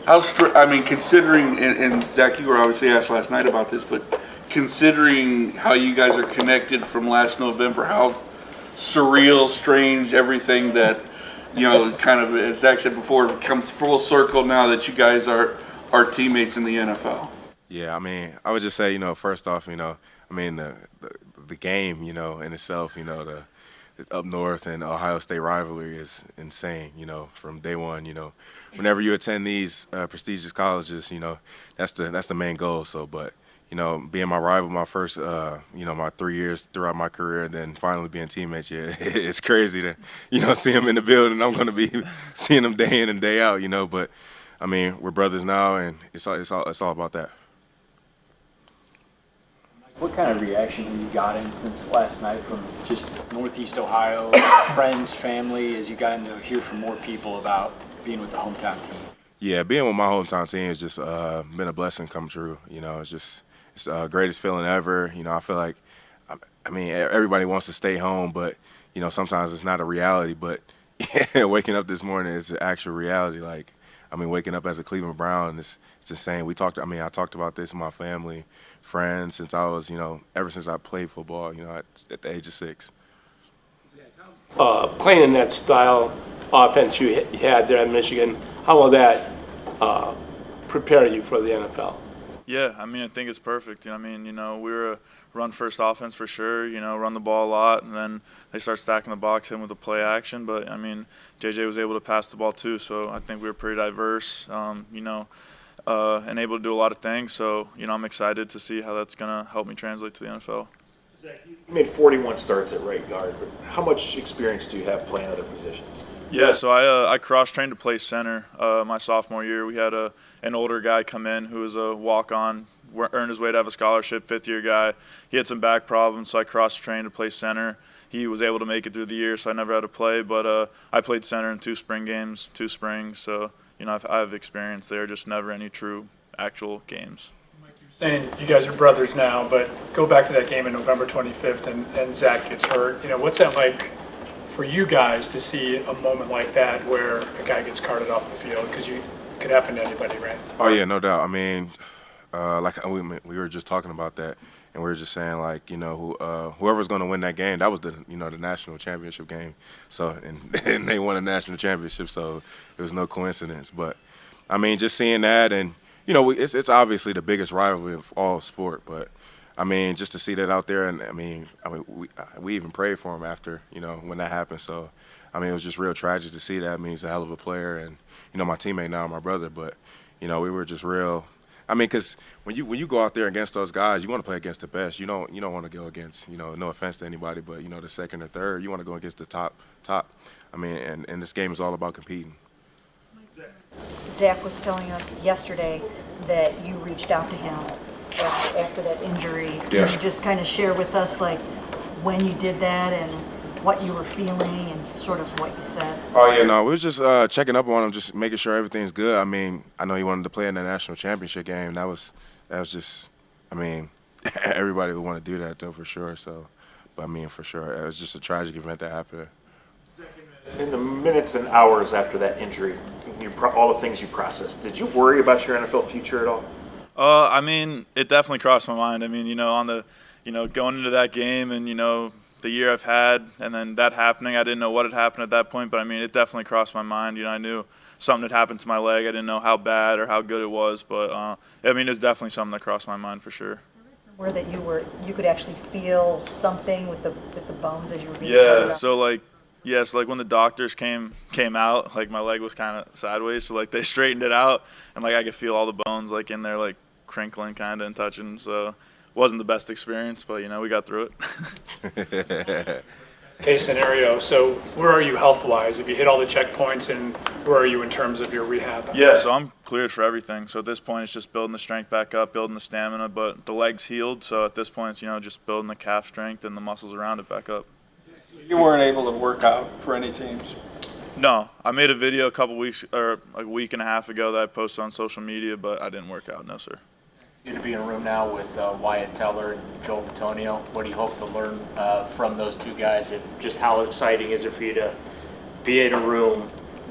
I mean, considering, and Zach, you were obviously asked last night about this, but considering how you guys are connected from last November, how surreal, strange, everything that, kind of, as Zach said before, comes full circle now that you guys are teammates in the NFL. Yeah, I mean, I would just say, first off, I mean, the game, in itself, the up north and Ohio State rivalry is insane, from day one, whenever you attend these prestigious colleges, that's the main goal. So, but, being my rival my first, my 3 years throughout my career, and then finally being teammates, yeah, it's crazy to, see them in the building. I'm going to be seeing them day in and day out, but, I mean, we're brothers now, and it's all about that. What kind of reaction have you gotten since last night from just Northeast Ohio, friends, family, as you gotten to hear from more people about being with the hometown team? Yeah, being with my hometown team has just been a blessing come true. It's the greatest feeling ever. I feel like, I mean, everybody wants to stay home, but, sometimes it's not a reality. But waking up this morning is an actual reality. Like, I mean, waking up as a Cleveland Brown, it's insane. I talked about this with my family, friends, since I was, ever since I played football, at the age of 6. Playing in that style offense you had there at Michigan, how will that prepare you for the NFL? Yeah, I mean, I think it's perfect. I mean, we were a run-first offense for sure, run the ball a lot, and then they start stacking the box, him with the play action. But, I mean, JJ was able to pass the ball too, so I think we were pretty diverse, and able to do a lot of things. So, I'm excited to see how that's going to help me translate to the NFL. Zach, you made 41 starts at right guard, but how much experience do you have playing other positions? Yeah, so I cross-trained to play center my sophomore year. We had an older guy come in who was a walk-on, earned his way to have a scholarship, fifth-year guy. He had some back problems, so I cross-trained to play center. He was able to make it through the year, so I never had to play. But I played center in 2 spring games, 2 springs. So, I have experience there, just never any true actual games. Like you're saying, you guys are brothers now, but go back to that game on November 25th and Zach gets hurt. What's that like for you guys to see a moment like that where a guy gets carted off the field? Because it could happen to anybody, right? Oh, yeah, no doubt. I mean, like we were just talking about that, and we were just saying, like, whoever's going to win that game, that was the national championship game. So, and they won a national championship, so it was no coincidence. But, I mean, just seeing that, and, it's obviously the biggest rivalry of all sport, but, I mean, just to see that out there, and I mean, we even prayed for him after, when that happened. So, I mean, it was just real tragic to see that. I mean, he's a hell of a player, and my teammate now, my brother. But, we were just real. I mean, because when you go out there against those guys, you want to play against the best. You don't want to go against, no offense to anybody, but the second or third. You want to go against the top. I mean, and this game is all about competing. Zach was telling us yesterday that you reached out to him after that injury. Yeah. Can you just kind of share with us, like, when you did that and what you were feeling and sort of what you said? Oh, yeah, no, we was just checking up on him, just making sure everything's good. I mean, I know he wanted to play in the national championship game. That was just, I mean, everybody would want to do that, though, for sure. So, but, I mean, for sure, it was just a tragic event that happened. In the minutes and hours after that injury, all the things you processed, did you worry about your NFL future at all? I mean, it definitely crossed my mind. I mean, on the, going into that game and, the year I've had and then that happening, I didn't know what had happened at that point, but I mean, it definitely crossed my mind. I knew something had happened to my leg. I didn't know how bad or how good it was, but I mean, it was definitely something that crossed my mind for sure. Where that you could actually feel something with the bones as you were being Yeah, so like when the doctors came out, like my leg was kind of sideways, so like they straightened it out, and like I could feel all the bones like in there like crinkling kind of and touching. So it wasn't the best experience, but we got through it. Case scenario. So where are you health-wise? Have you hit all the checkpoints, and where are you in terms of your rehab? Yeah, so I'm cleared for everything. So at this point, it's just building the strength back up, building the stamina. But the leg's healed, so at this point, it's just building the calf strength and the muscles around it back up. You weren't able to work out for any teams? No, I made a video a couple weeks or a week and a half ago that I posted on social media, but I didn't work out. No, sir. You're going to be in a room now with Wyatt Teller and Joel Bitonio. What do you hope to learn from those two guys, and just how exciting is it for you to be in a room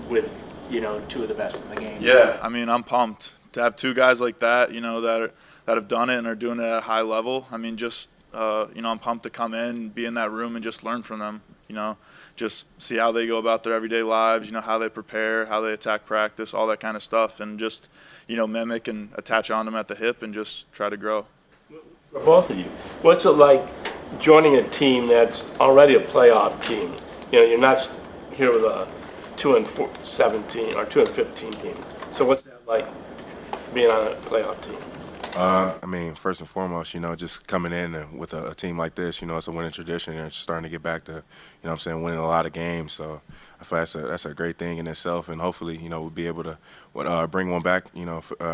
with two of the best in the game. Yeah, I mean, I'm pumped to have two guys like that, that have done it and are doing it at a high level. I mean, just I'm pumped to come in, be in that room, and just learn from them. Just see how they go about their everyday lives. How they prepare, how they attack practice, all that kind of stuff, and just mimic and attach on them at the hip and just try to grow. For both of you, what's it like joining a team that's already a playoff team? You're not here with a 2-17 or 2-15 team. So what's that like being on a playoff team? I mean, first and foremost, just coming in with a team like this, it's a winning tradition, and it's starting to get back to, winning a lot of games. So I feel that's a great thing in itself, and hopefully, we'll be able to bring one back,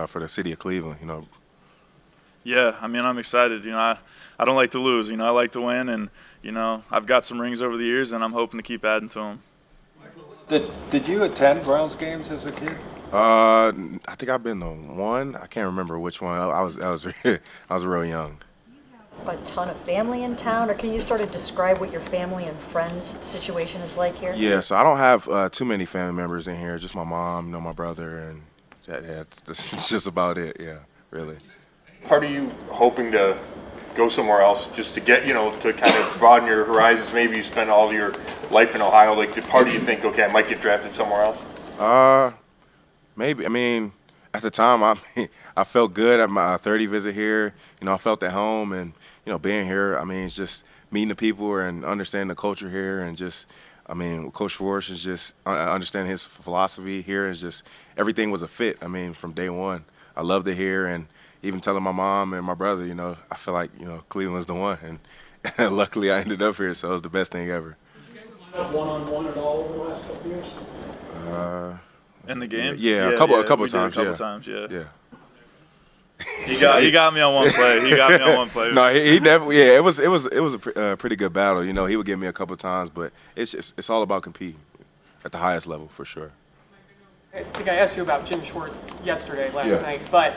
for the city of Cleveland. Yeah, I mean, I'm excited. I don't like to lose. I like to win, and I've got some rings over the years, and I'm hoping to keep adding to them. Did you attend Browns games as a kid? I think I've been to one. I can't remember which one. I was real young. A ton of family in town, or can you sort of describe what your family and friends situation is like here? Yeah, so I don't have too many family members in here. Just my mom, my brother, and that's just about it. Yeah, really. Part of you hoping to go somewhere else just to get, to kind of broaden your horizons? Maybe you spent all your life in Ohio. Like, did part of you think, okay, I might get drafted somewhere else? Maybe. I mean, at the time, I felt good at my 30 visit here. I felt at home, and being here. I mean, it's just meeting the people and understanding the culture here, and just, I mean, Coach Schwartz is just understanding his philosophy here is just everything was a fit. I mean, from day one, I loved it here, and even telling my mom and my brother, I feel like Cleveland's the one, and luckily I ended up here, so it was the best thing ever. Did you guys line up one-on-one at all over the last couple of years? In the game? Yeah, a couple we times. did a couple times, yeah. Yeah. He got me on one play. No, he definitely. Yeah, it was a pretty good battle. He would get me a couple times, but it's all about competing at the highest level for sure. I think I asked you about Jim Schwartz yesterday, last Yeah. night, but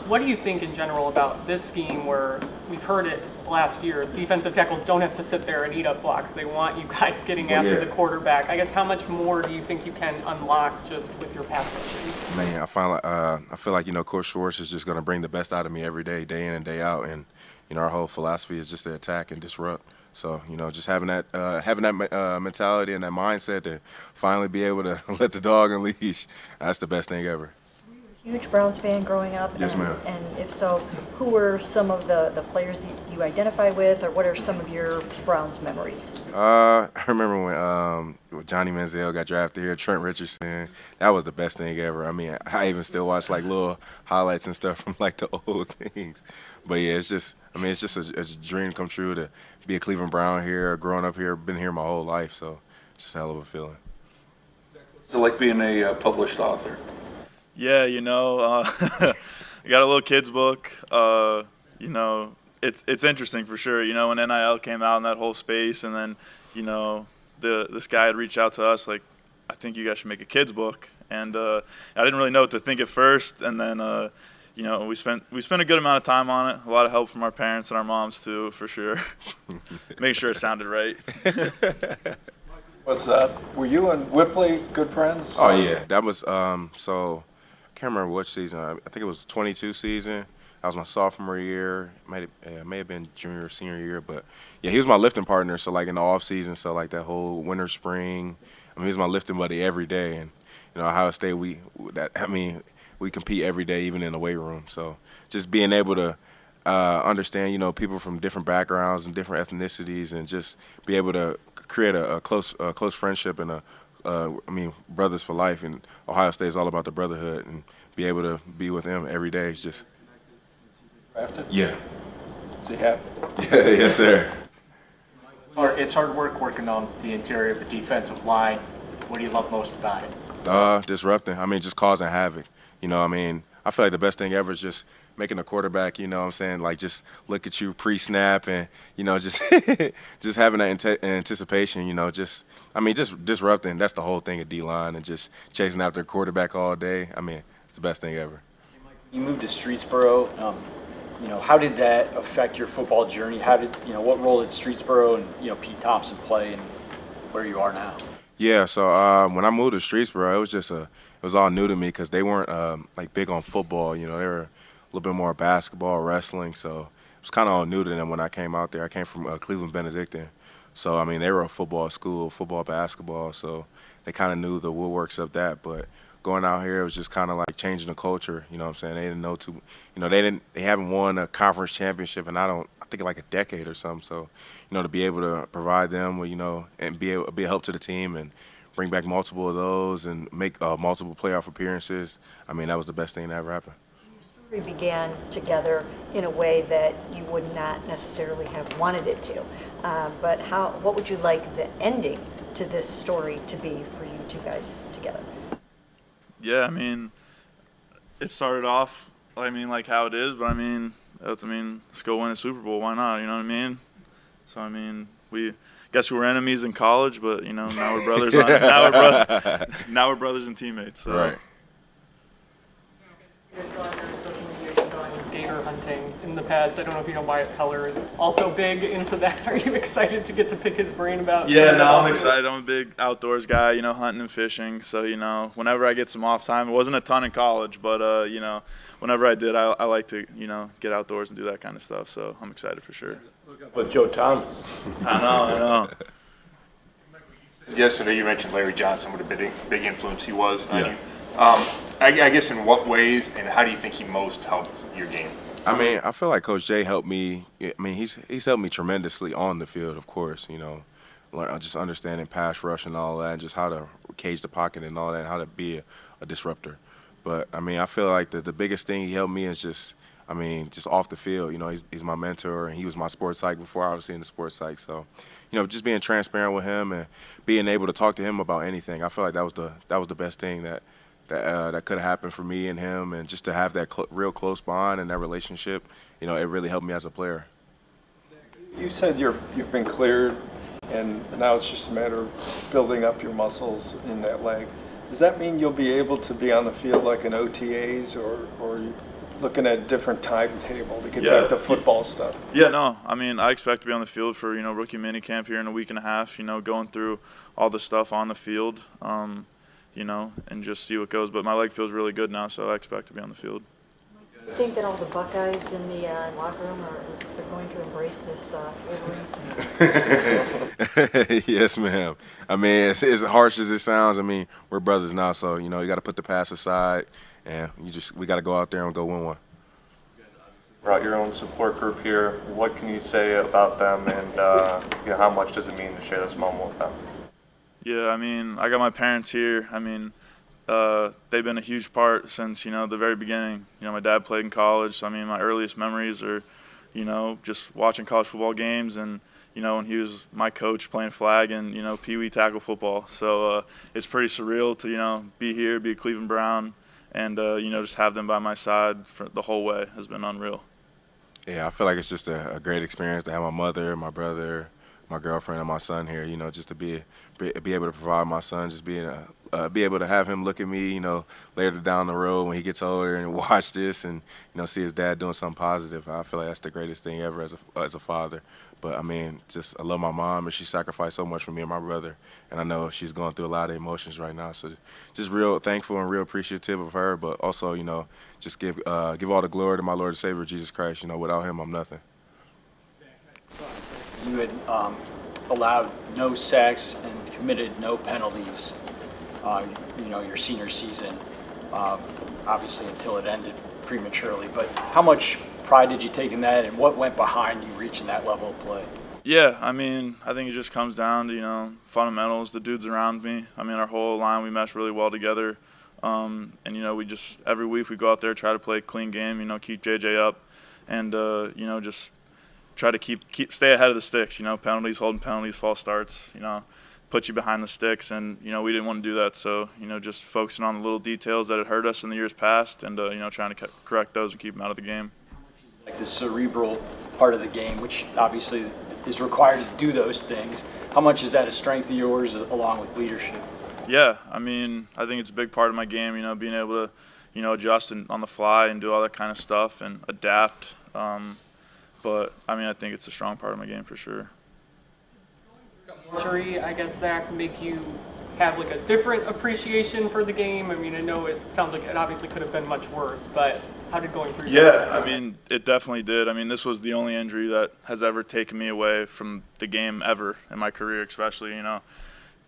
what do you think in general about this scheme where we've heard it last year, defensive tackles don't have to sit there and eat up blocks. They want you guys getting after the quarterback. I guess how much more do you think you can unlock just with your pass rushing? Man, I feel like Coach Schwartz is just going to bring the best out of me every day, day in and day out, and our whole philosophy is just to attack and disrupt. So just having that mentality and that mindset to finally be able to let the dog unleash, that's the best thing ever. Huge Browns fan growing up? Yes, ma'am. And if so, who were some of the players that you identify with, or what are some of your Browns memories? I remember when Johnny Manziel got drafted here, Trent Richardson. That was the best thing ever. I mean, I even still watch like little highlights and stuff from like the old things. But yeah, it's just a dream come true to be a Cleveland Brown here, growing up here, been here my whole life. So it's just a hell of a feeling. What's it like being a published author? Yeah, I got a little kids book. It's interesting for sure. When NIL came out in that whole space, and then this guy had reached out to us like, I think you guys should make a kids book, and I didn't really know what to think at first, and then we spent a good amount of time on it. A lot of help from our parents and our moms too, for sure. Make sure it sounded right. What's that? Were you and Whipley good friends? Oh yeah, that was so. I can't remember which season. I think it was 22 season. That was my sophomore year. May have been junior or senior year, but yeah, he was my lifting partner. So like in the off season, so like that whole winter, spring. I mean, he was my lifting buddy every day. And Ohio State, we compete every day, even in the weight room. So just being able to understand, people from different backgrounds and different ethnicities, and just be able to create a close friendship and brothers for life. And Ohio State is all about the brotherhood, and be able to be with them every day is just. Drafted? Yeah. Is he happy? Yeah, yes, sir. It's hard work working on the interior of the defensive line. What do you love most about it? Disrupting. I mean, just causing havoc. I feel like the best thing ever is just making a quarterback, like just look at you pre-snap and, just just having that anticipation, just disrupting. That's the whole thing of D-line, and just chasing after a quarterback all day. I mean, it's the best thing ever. You moved to Streetsboro. How did that affect your football journey? What role did Streetsboro and, Pete Thompson play in where you are now? Yeah, so when I moved to Streetsboro, it was just was all new to me because they weren't like big on football. You know, they were a little bit more basketball, wrestling. So it was kind of all new to them when I came out there. I came from Cleveland Benedictine. So, I mean, they were a football school, football, basketball. So they kind of knew the woodworks of that. But going out here, it was just kind of like changing the culture. You know what I'm saying? They didn't know too, you know, they haven't won a conference championship in I think like a decade or something. So, you know, to be able to provide them with, you know, and be a help to the team and bring back multiple of those and make multiple playoff appearances, I mean, that was the best thing that ever happened. We began together in a way that you would not necessarily have wanted it to. But what would you like the ending to this story to be for you two guys together? Yeah, I mean, it started off, I mean, like how it is, but I mean, let's go win a Super Bowl. Why not? You know what I mean? So, I mean, guess we were enemies in college, but, you know, now we're brothers. Now we're brothers and teammates. So. Right. I saw on your social media you've gone gator hunting in the past. I don't know if you know Wyatt Teller is also big into that. Are you excited to get to pick his brain about? Yeah, no, I'm excited. I'm a big outdoors guy, you know, hunting and fishing. So, you know, whenever I get some off time, it wasn't a ton in college, but, you know, whenever I did, I like to, you know, get outdoors and do that kind of stuff. So I'm excited for sure. With Joe Thomas. I know. Yesterday you mentioned Larry Johnson, what a big influence he was on you. I guess in what ways and how do you think he most helped your game? I mean, I feel like Coach Jay helped me. I mean, he's helped me tremendously on the field, of course, you know, just understanding pass rush and all that and just how to cage the pocket and all that and how to be a disruptor. But, I mean, I feel like the biggest thing he helped me is just off the field. You know, he's my mentor, and he was my sports psych before I was in the sports psych. So, you know, just being transparent with him and being able to talk to him about anything, I feel like that was the best thing that could have happened for me and him, and just to have that real close bond and that relationship, you know, it really helped me as a player. You said you've been cleared, and now it's just a matter of building up your muscles in that leg. Does that mean you'll be able to be on the field like in OTAs, or are you looking at a different timetable to get back to football stuff? Yeah, no. I mean, I expect to be on the field for, you know, rookie minicamp here in a week and a half, you know, going through all the stuff on the field, you know, and just see what goes. But my leg feels really good now, so I expect to be on the field. I think that all the Buckeyes in the locker room are going to embrace this Wolverine. Yes, ma'am. I mean, as harsh as it sounds, I mean, we're brothers now, so, you know, you got to put the past aside, and we got to go out there and go win one. Brought your own support group here. What can you say about them, and you know, how much does it mean to share this moment with them? Yeah, I mean, I got my parents here. I mean, they've been a huge part since, you know, the very beginning. You know, my dad played in college, so I mean, my earliest memories are, you know, just watching college football games and, you know, when he was my coach playing flag and, you know, peewee tackle football. So it's pretty surreal to, you know, be here, be a Cleveland Brown, and, you know, just have them by my side for the whole way has been unreal. Yeah, I feel like it's just a great experience to have my mother, my brother, my girlfriend, and my son here, you know, just to be able to provide my son, just be able to have him look at me, you know, later down the road when he gets older and watch this and, you know, see his dad doing something positive. I feel like that's the greatest thing ever as a father. But, I mean, just I love my mom, and she sacrificed so much for me and my brother, and I know she's going through a lot of emotions right now. So just real thankful and real appreciative of her, but also, you know, just give all the glory to my Lord and Savior, Jesus Christ. You know, without him, I'm nothing. You had allowed no sacks and committed no penalties, you know, your senior season, obviously until it ended prematurely. But how much pride did you take in that, and what went behind you reaching that level of play? Yeah, I mean, I think it just comes down to, you know, fundamentals, the dudes around me. I mean, our whole line, we mesh really well together. And, you know, we just, every week we go out there, try to play a clean game, you know, keep JJ up, and, you know, just try to stay ahead of the sticks, you know, penalties, holding penalties, false starts, you know, put you behind the sticks. And, you know, we didn't want to do that. So, you know, just focusing on the little details that had hurt us in the years past and, you know, trying to correct those and keep them out of the game. Like the cerebral part of the game, which obviously is required to do those things. How much is that a strength of yours along with leadership? Yeah, I mean, I think it's a big part of my game, you know, being able to, you know, adjust on the fly and do all that kind of stuff and adapt. But, I mean, I think it's a strong part of my game for sure. Injury, I guess, Zach, make you have like a different appreciation for the game? I mean, I know it sounds like it obviously could have been much worse, but how did going through? Yeah, I mean, it definitely did. I mean, this was the only injury that has ever taken me away from the game ever in my career, especially, you know,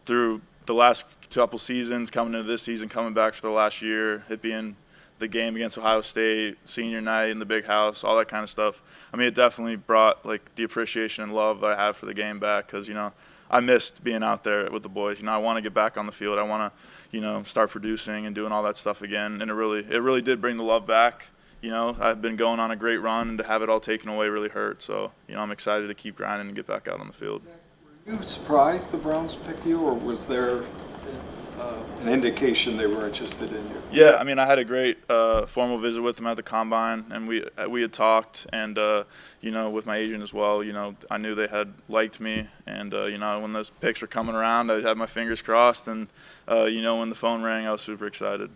through the last couple seasons, coming into this season, coming back for the last year, it being the game against Ohio State, senior night in the big house, all that kind of stuff. I mean, it definitely brought like the appreciation and love that I have for the game back, because, you know, I missed being out there with the boys. You know, I want to get back on the field. I want to, you know, start producing and doing all that stuff again. And it really did bring the love back. You know, I've been going on a great run, and to have it all taken away really hurt. So, you know, I'm excited to keep grinding and get back out on the field. Were you surprised the Browns picked you, or was there an indication they were interested in you? Yeah, I mean, I had a great formal visit with them at the combine, and we had talked, and you know, with my agent as well. You know, I knew they had liked me, and you know, when those picks were coming around, I had my fingers crossed, and you know, when the phone rang, I was super excited.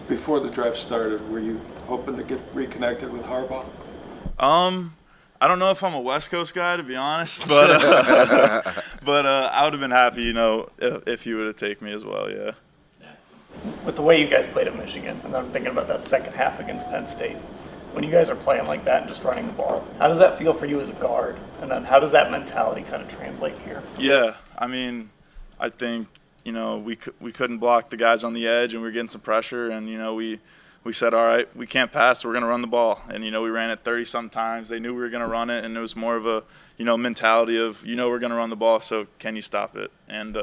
Before the draft started, were you hoping to get reconnected with Harbaugh? I don't know if I'm a West Coast guy, to be honest, but I would have been happy, you know, if he would have taken me as well. Yeah. With the way you guys played at Michigan, and I'm thinking about that second half against Penn State, when you guys are playing like that and just running the ball, how does that feel for you as a guard? And then how does that mentality kind of translate here? Yeah, I mean, I think, you know, we couldn't block the guys on the edge, and we were getting some pressure, and, you know, we said, all right, we can't pass, so we're going to run the ball. And, you know, we ran it 30-some times. They knew we were going to run it, and it was more of a, you know, mentality of, you know, we're going to run the ball, so can you stop it? And,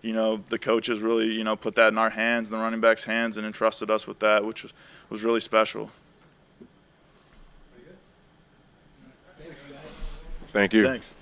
you know, the coaches really, you know, put that in our hands, the running backs' hands, and entrusted us with that, which was really special. Thank you. Thanks.